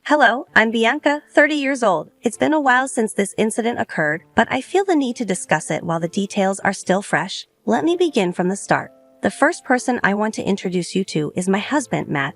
Hello, I'm Bianca, 30 years old. It's been a while since this incident occurred, but I feel the need to discuss it while the details are still fresh. Let me begin from the start. The first person I want to introduce you to is my husband, Matt.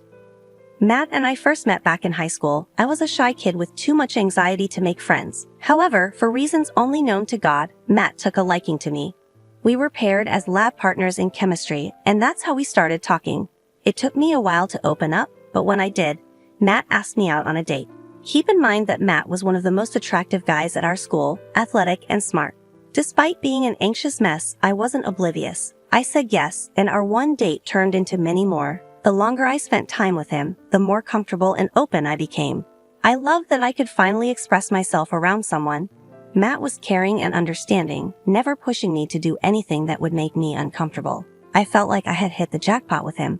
Matt and I first met back in high school. I was a shy kid with too much anxiety to make friends. However, for reasons only known to God, Matt took a liking to me. We were paired as lab partners in chemistry, and that's how we started talking. It took me a while to open up, but when I did, Matt asked me out on a date. Keep in mind that Matt was one of the most attractive guys at our school, athletic and smart. Despite being an anxious mess, I wasn't oblivious. I said yes, and our one date turned into many more. The longer I spent time with him, the more comfortable and open I became. I loved that I could finally express myself around someone. Matt was caring and understanding, never pushing me to do anything that would make me uncomfortable. I felt like I had hit the jackpot with him.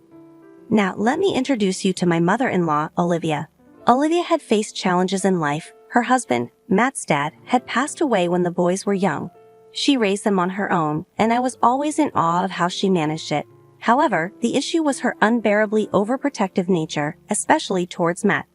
Now, let me introduce you to my mother-in-law, Olivia. Olivia had faced challenges in life. Her husband, Matt's dad, had passed away when the boys were young. She raised them on her own, and I was always in awe of how she managed it. However, the issue was her unbearably overprotective nature, especially towards Matt.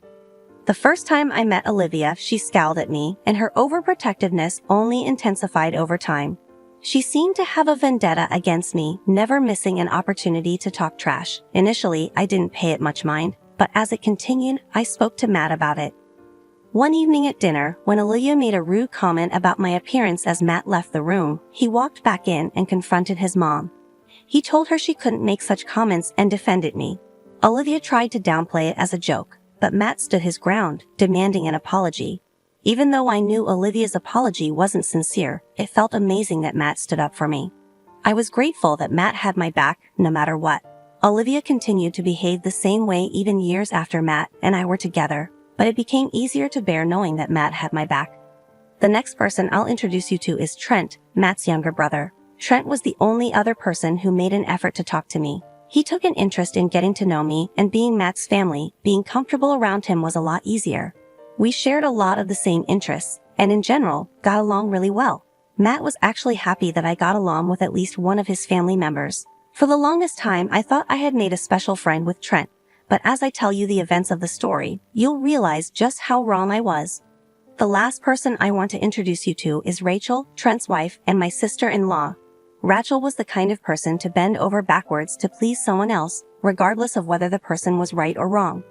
The first time I met Olivia, she scowled at me, and her overprotectiveness only intensified over time. She seemed to have a vendetta against me, never missing an opportunity to talk trash. Initially, I didn't pay it much mind, but as it continued, I spoke to Matt about it. One evening at dinner, when Olivia made a rude comment about my appearance as Matt left the room, he walked back in and confronted his mom. He told her she couldn't make such comments and defended me. Olivia tried to downplay it as a joke, but Matt stood his ground, demanding an apology. Even though I knew Olivia's apology wasn't sincere, it felt amazing that Matt stood up for me. I was grateful that Matt had my back, no matter what. Olivia continued to behave the same way even years after Matt and I were together, but it became easier to bear knowing that Matt had my back. The next person I'll introduce you to is Trent, Matt's younger brother. Trent was the only other person who made an effort to talk to me. He took an interest in getting to know me, and being Matt's family, being comfortable around him was a lot easier. We shared a lot of the same interests, and in general, got along really well. Matt was actually happy that I got along with at least one of his family members. For the longest time, I thought I had made a special friend with Trent, but as I tell you the events of the story, you'll realize just how wrong I was. The last person I want to introduce you to is Rachel, Trent's wife, and my sister-in-law. Rachel was the kind of person to bend over backwards to please someone else, regardless of whether the person was right or wrong.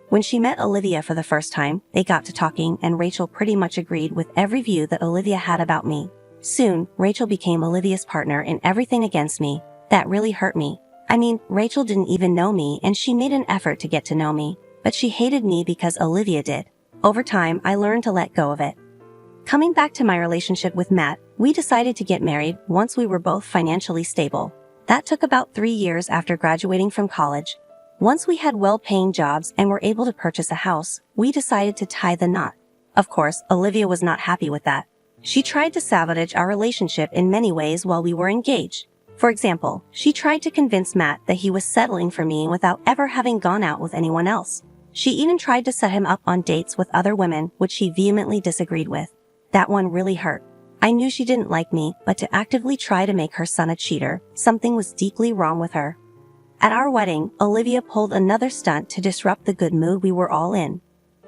When she met Olivia for the first time, they got to talking and Rachel pretty much agreed with every view that Olivia had about me. Soon, Rachel became Olivia's partner in everything against me. That really hurt me. I mean, Rachel didn't even know me and she made an effort to get to know me, but she hated me because Olivia did. Over time, I learned to let go of it. Coming back to my relationship with Matt, we decided to get married once we were both financially stable. That took about 3 years after graduating from college. Once we had well-paying jobs and were able to purchase a house, we decided to tie the knot. Of course, Olivia was not happy with that. She tried to sabotage our relationship in many ways while we were engaged. For example, she tried to convince Matt that he was settling for me without ever having gone out with anyone else. She even tried to set him up on dates with other women, which he vehemently disagreed with. That one really hurt. I knew she didn't like me, but to actively try to make her son a cheater, something was deeply wrong with her. At our wedding, Olivia pulled another stunt to disrupt the good mood we were all in.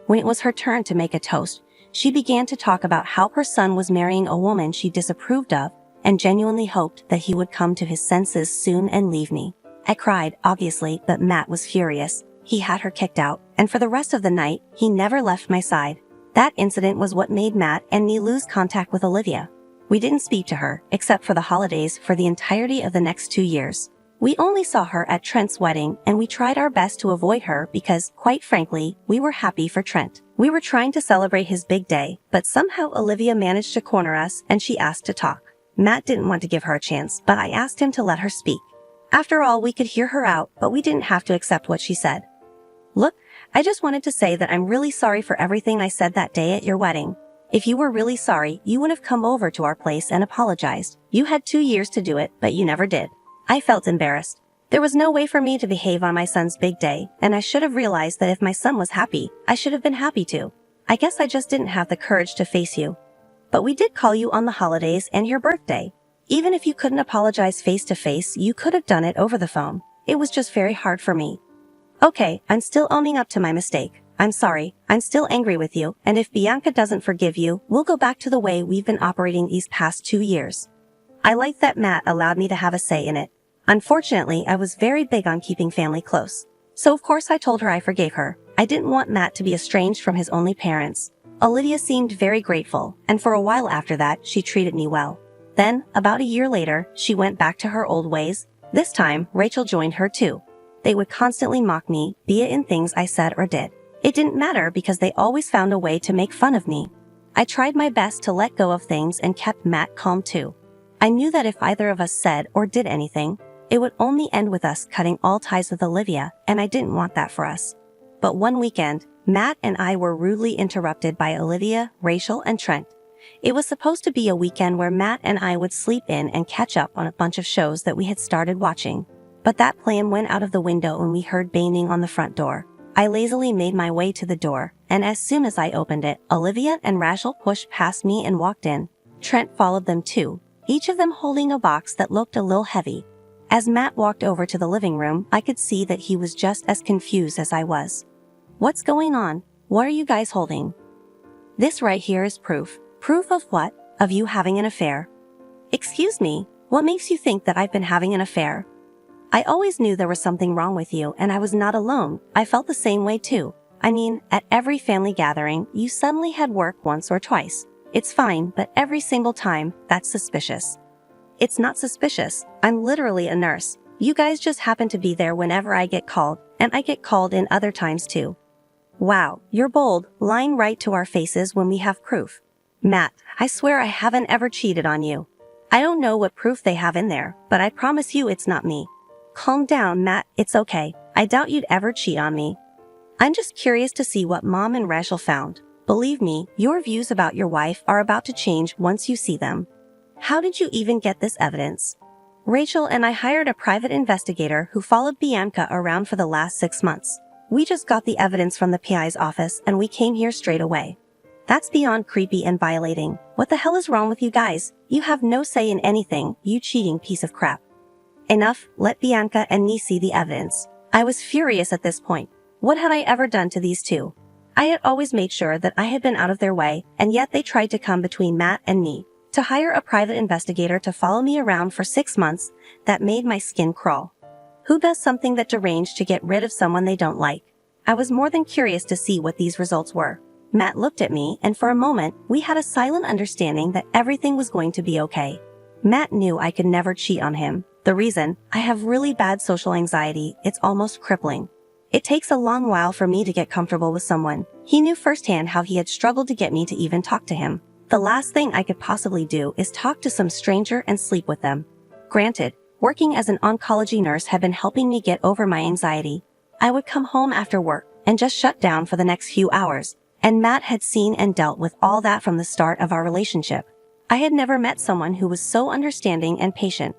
When it was her turn to make a toast, she began to talk about how her son was marrying a woman she disapproved of and genuinely hoped that he would come to his senses soon and leave me. I cried, obviously, but Matt was furious. He had her kicked out, and for the rest of the night, he never left my side. That incident was what made Matt and me lose contact with Olivia. We didn't speak to her, except for the holidays, for the entirety of the next 2 years. We only saw her at Trent's wedding, and we tried our best to avoid her because, quite frankly, we were happy for Trent. We were trying to celebrate his big day, but somehow Olivia managed to corner us and she asked to talk. Matt didn't want to give her a chance, but I asked him to let her speak. After all, we could hear her out, but we didn't have to accept what she said. Look, I just wanted to say that I'm really sorry for everything I said that day at your wedding. If you were really sorry, you would have come over to our place and apologized. You had 2 years to do it, but you never did. I felt embarrassed. There was no way for me to behave on my son's big day, and I should have realized that if my son was happy, I should have been happy too. I guess I just didn't have the courage to face you. But we did call you on the holidays and your birthday. Even if you couldn't apologize face to face, you could have done it over the phone. It was just very hard for me. Okay, I'm still owning up to my mistake. I'm sorry, I'm still angry with you, and if Bianca doesn't forgive you, we'll go back to the way we've been operating these past 2 years. I like that Matt allowed me to have a say in it. Unfortunately, I was very big on keeping family close. So of course I told her I forgave her. I didn't want Matt to be estranged from his only parents. Olivia seemed very grateful, and for a while after that, she treated me well. Then, about a year later, she went back to her old ways. This time, Rachel joined her too. They would constantly mock me, be it in things I said or did. It didn't matter because they always found a way to make fun of me. I tried my best to let go of things and kept Matt calm too. I knew that if either of us said or did anything, it would only end with us cutting all ties with Olivia, and I didn't want that for us. But one weekend, Matt and I were rudely interrupted by Olivia, Rachel, and Trent. It was supposed to be a weekend where Matt and I would sleep in and catch up on a bunch of shows that we had started watching. But that plan went out of the window when we heard banging on the front door. I lazily made my way to the door, and as soon as I opened it, Olivia and Rachel pushed past me and walked in. Trent followed them too, each of them holding a box that looked a little heavy. As Matt walked over to the living room, I could see that he was just as confused as I was. What's going on? What are you guys holding? This right here is proof. Proof of what? Of you having an affair. Excuse me, what makes you think that I've been having an affair? I always knew there was something wrong with you, and I was not alone. I felt the same way too. I mean, at every family gathering, you suddenly had work once or twice. It's fine, but every single time, that's suspicious. It's not suspicious. I'm literally a nurse. You guys just happen to be there whenever I get called, and I get called in other times too. Wow, you're bold, lying right to our faces when we have proof. Matt, I swear I haven't ever cheated on you. I don't know what proof they have in there, but I promise you it's not me. Calm down, Matt, it's okay. I doubt you'd ever cheat on me. I'm just curious to see what Mom and Rachel found. Believe me, your views about your wife are about to change once you see them. How did you even get this evidence? Rachel and I hired a private investigator who followed Bianca around for the last 6 months. We just got the evidence from the PI's office and we came here straight away. That's beyond creepy and violating. What the hell is wrong with you guys? You have no say in anything, you cheating piece of crap. Enough, let Bianca and me see the evidence. I was furious at this point. What had I ever done to these two? I had always made sure that I had been out of their way, and yet they tried to come between Matt and me. To hire a private investigator to follow me around for 6 months, that made my skin crawl. Who does something that deranged to get rid of someone they don't like? I was more than curious to see what these results were. Matt looked at me, and for a moment, we had a silent understanding that everything was going to be okay. Matt knew I could never cheat on him. The reason? I have really bad social anxiety, it's almost crippling. It takes a long while for me to get comfortable with someone. He knew firsthand how he had struggled to get me to even talk to him. The last thing I could possibly do is talk to some stranger and sleep with them. Granted, working as an oncology nurse had been helping me get over my anxiety. I would come home after work and just shut down for the next few hours, and Matt had seen and dealt with all that from the start of our relationship. I had never met someone who was so understanding and patient.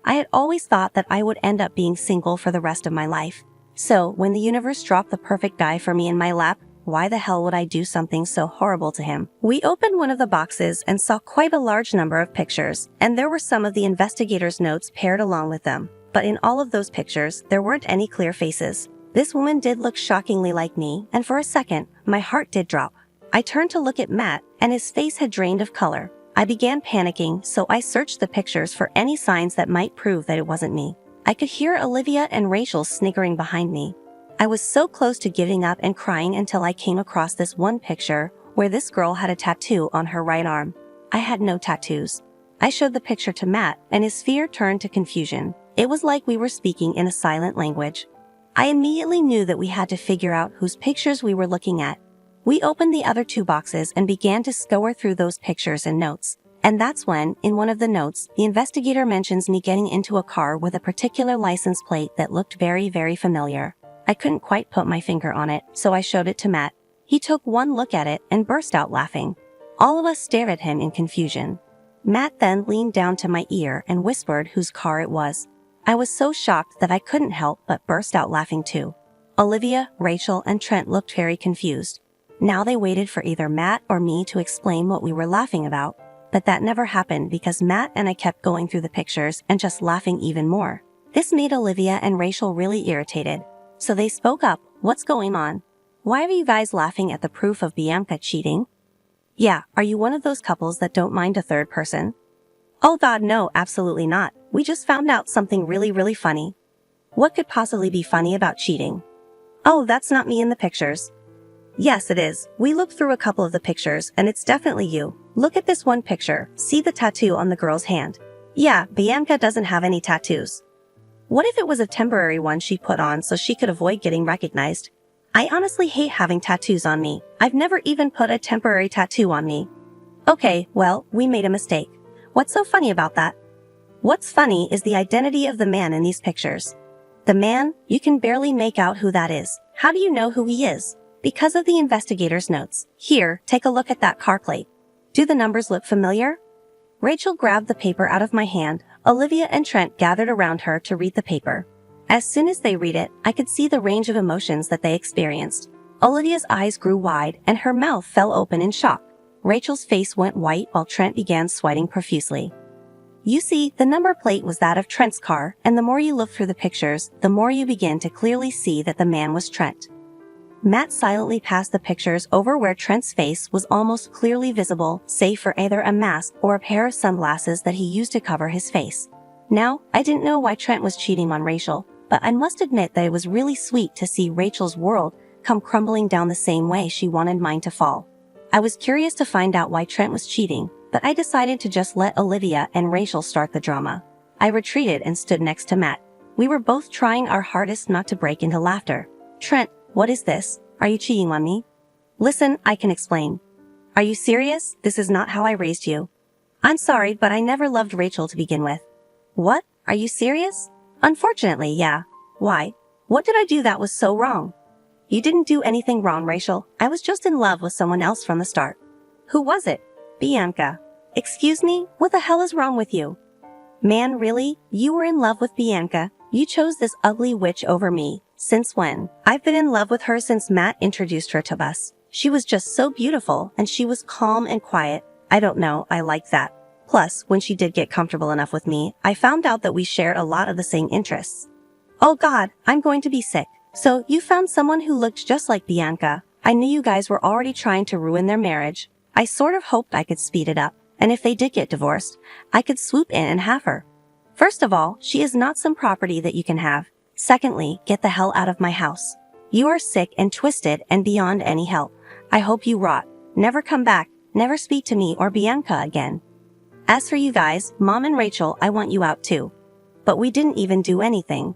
I had always thought that I would end up being single for the rest of my life. So, when the universe dropped the perfect guy for me in my lap, why the hell would I do something so horrible to him? We opened one of the boxes and saw quite a large number of pictures, and there were some of the investigators' notes paired along with them. But in all of those pictures, there weren't any clear faces. This woman did look shockingly like me, and for a second, my heart did drop. I turned to look at Matt, and his face had drained of color. I began panicking, so I searched the pictures for any signs that might prove that it wasn't me. I could hear Olivia and Rachel sniggering behind me. I was so close to giving up and crying until I came across this one picture where this girl had a tattoo on her right arm. I had no tattoos. I showed the picture to Matt, and his fear turned to confusion. It was like we were speaking in a silent language. I immediately knew that we had to figure out whose pictures we were looking at. We opened the other 2 boxes and began to scour through those pictures and notes. And that's when, in one of the notes, the investigator mentions me getting into a car with a particular license plate that looked very, very familiar. I couldn't quite put my finger on it, so I showed it to Matt. He took one look at it and burst out laughing. All of us stared at him in confusion. Matt then leaned down to my ear and whispered whose car it was. I was so shocked that I couldn't help but burst out laughing too. Olivia, Rachel, and Trent looked very confused. Now they waited for either Matt or me to explain what we were laughing about, but that never happened because Matt and I kept going through the pictures and just laughing even more. This made Olivia and Rachel really irritated, so they spoke up. What's going on? Why are you guys laughing at the proof of Bianca cheating? Yeah, are you one of those couples that don't mind a third person? Oh god, no, absolutely not. We just found out something really funny. What could possibly be funny about cheating? Oh, that's not me in the pictures. Yes, it is. We looked through a couple of the pictures and it's definitely you. Look at this one picture. See the tattoo on the girl's hand? Yeah, Bianca doesn't have any tattoos. What if it was a temporary one she put on so she could avoid getting recognized? I honestly hate having tattoos on me. I've never even put a temporary tattoo on me. Okay, well, we made a mistake. What's so funny about that? What's funny is the identity of the man in these pictures. The man, you can barely make out who that is. How do you know who he is? Because of the investigator's notes. Here, take a look at that car plate. Do the numbers look familiar? Rachel grabbed the paper out of my hand. Olivia and Trent gathered around her to read the paper. As soon as they read it, I could see the range of emotions that they experienced. Olivia's eyes grew wide and her mouth fell open in shock. Rachel's face went white while Trent began sweating profusely. You see, the number plate was that of Trent's car, and the more you look through the pictures, the more you begin to clearly see that the man was Trent. Matt silently passed the pictures over where Trent's face was almost clearly visible, save for either a mask or a pair of sunglasses that he used to cover his face. Now, I didn't know why Trent was cheating on Rachel, but I must admit that it was really sweet to see Rachel's world come crumbling down the same way she wanted mine to fall. I was curious to find out why Trent was cheating, but I decided to just let Olivia and Rachel start the drama. I retreated and stood next to Matt. We were both trying our hardest not to break into laughter. Trent, what is this? Are you cheating on me? Listen, I can explain. Are you serious? This is not how I raised you. I'm sorry, but I never loved Rachel to begin with. What? Are you serious? Unfortunately, yeah. Why? What did I do that was so wrong? You didn't do anything wrong, Rachel. I was just in love with someone else from the start. Who was it? Bianca. Excuse me? What the hell is wrong with you? Man, really? You were in love with Bianca? You chose this ugly witch over me. Since when? I've been in love with her since Matt introduced her to us. She was just so beautiful and she was calm and quiet. I don't know, I like that. Plus, when she did get comfortable enough with me, I found out that we shared a lot of the same interests. Oh god, I'm going to be sick. So, you found someone who looked just like Bianca. I knew you guys were already trying to ruin their marriage. I sort of hoped I could speed it up, and if they did get divorced, I could swoop in and have her. First of all, she is not some property that you can have. Secondly, get the hell out of my house. You are sick and twisted and beyond any help. I hope you rot. Never come back, never speak to me or Bianca again. As for you guys, Mom and Rachel, I want you out too. But we didn't even do anything.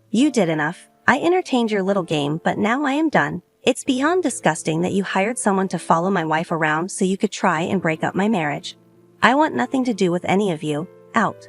You did enough. I entertained your little game, but now I am done. It's beyond disgusting that you hired someone to follow my wife around so you could try and break up my marriage. I want nothing to do with any of you. Out.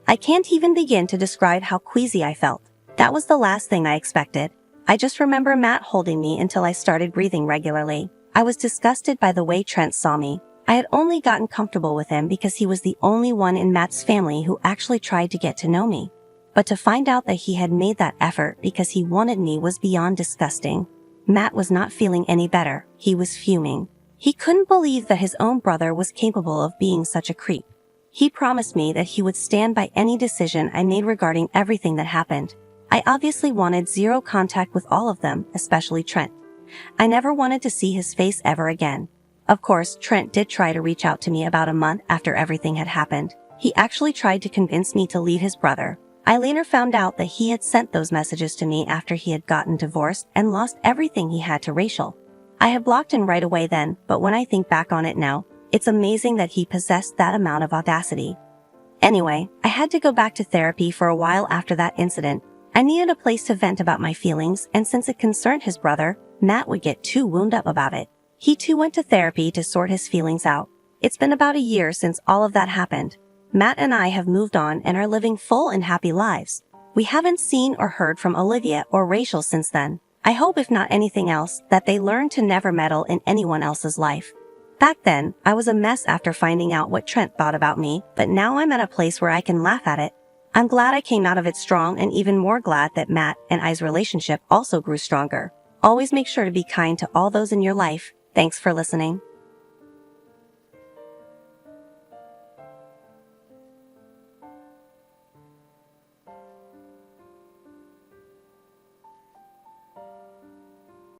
I can't even begin to describe how queasy I felt. That was the last thing I expected. I just remember Matt holding me until I started breathing regularly. I was disgusted by the way Trent saw me. I had only gotten comfortable with him because he was the only one in Matt's family who actually tried to get to know me. But to find out that he had made that effort because he wanted me was beyond disgusting. Matt was not feeling any better. He was fuming. He couldn't believe that his own brother was capable of being such a creep. He promised me that he would stand by any decision I made regarding everything that happened. I obviously wanted zero contact with all of them, especially Trent. I never wanted to see his face ever again. Of course, Trent did try to reach out to me about a month after everything had happened. He actually tried to convince me to leave his brother. I later found out that he had sent those messages to me after he had gotten divorced and lost everything he had to Rachel. I had blocked him right away then, but when I think back on it now, it's amazing that he possessed that amount of audacity. Anyway, I had to go back to therapy for a while after that incident. I needed a place to vent about my feelings, and since it concerned his brother, Matt would get too wound up about it. He too went to therapy to sort his feelings out. It's been about a year since all of that happened. Matt and I have moved on and are living full and happy lives. We haven't seen or heard from Olivia or Rachel since then. I hope, if not anything else, that they learn to never meddle in anyone else's life. Back then, I was a mess after finding out what Trent thought about me, but now I'm at a place where I can laugh at it. I'm glad I came out of it strong, and even more glad that Matt and I's relationship also grew stronger. Always make sure to be kind to all those in your life. Thanks for listening.